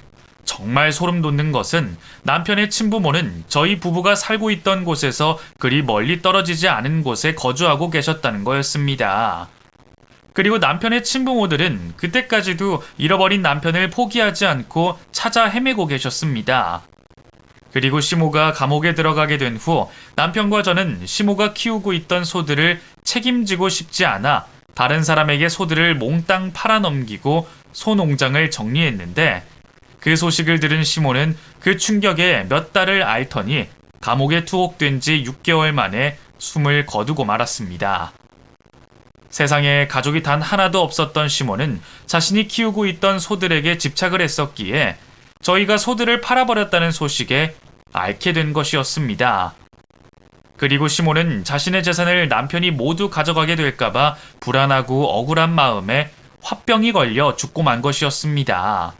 정말 소름 돋는 것은 남편의 친부모는 저희 부부가 살고 있던 곳에서 그리 멀리 떨어지지 않은 곳에 거주하고 계셨다는 거였습니다. 그리고 남편의 친부모들은 그때까지도 잃어버린 남편을 포기하지 않고 찾아 헤매고 계셨습니다. 그리고 시모가 감옥에 들어가게 된 후 남편과 저는 시모가 키우고 있던 소들을 책임지고 싶지 않아 다른 사람에게 소들을 몽땅 팔아넘기고 소 농장을 정리했는데 그 소식을 들은 시모는 그 충격에 몇 달을 앓더니 감옥에 투옥된 지 6개월 만에 숨을 거두고 말았습니다. 세상에 가족이 단 하나도 없었던 시모는 자신이 키우고 있던 소들에게 집착을 했었기에 저희가 소들을 팔아버렸다는 소식에 앓게 된 것이었습니다. 그리고 시모는 자신의 재산을 남편이 모두 가져가게 될까봐 불안하고 억울한 마음에 화병이 걸려 죽고 만 것이었습니다.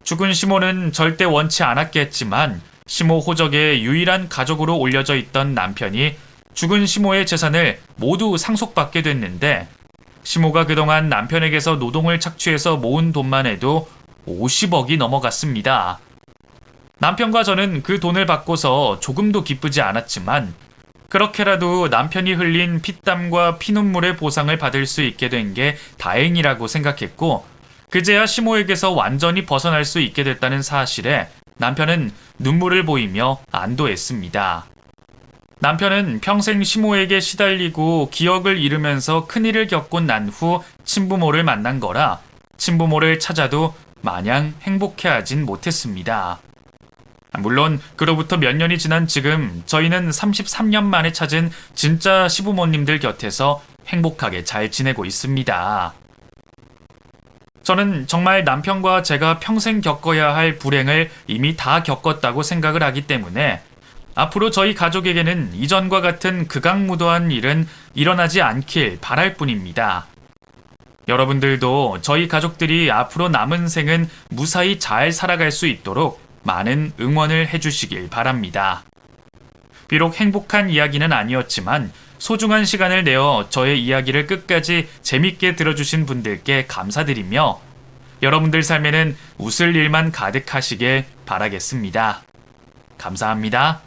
죽은 시모는 절대 원치 않았겠지만 시모 호적의 유일한 가족으로 올려져 있던 남편이 죽은 시모의 재산을 모두 상속받게 됐는데 시모가 그동안 남편에게서 노동을 착취해서 모은 돈만 해도 50억이 넘어갔습니다. 남편과 저는 그 돈을 받고서 조금도 기쁘지 않았지만 그렇게라도 남편이 흘린 피땀과 피눈물의 보상을 받을 수 있게 된 게 다행이라고 생각했고 그제야 시모에게서 완전히 벗어날 수 있게 됐다는 사실에 남편은 눈물을 보이며 안도했습니다. 남편은 평생 시모에게 시달리고 기억을 잃으면서 큰일을 겪고 난 후 친부모를 만난 거라 친부모를 찾아도 마냥 행복해하진 못했습니다. 물론 그로부터 몇 년이 지난 지금 저희는 33년 만에 찾은 진짜 시부모님들 곁에서 행복하게 잘 지내고 있습니다. 저는 정말 남편과 제가 평생 겪어야 할 불행을 이미 다 겪었다고 생각을 하기 때문에 앞으로 저희 가족에게는 이전과 같은 극악무도한 일은 일어나지 않길 바랄 뿐입니다. 여러분들도 저희 가족들이 앞으로 남은 생은 무사히 잘 살아갈 수 있도록 많은 응원을 해주시길 바랍니다. 비록 행복한 이야기는 아니었지만 소중한 시간을 내어 저의 이야기를 끝까지 재밌게 들어주신 분들께 감사드리며 여러분들 삶에는 웃을 일만 가득하시길 바라겠습니다. 감사합니다.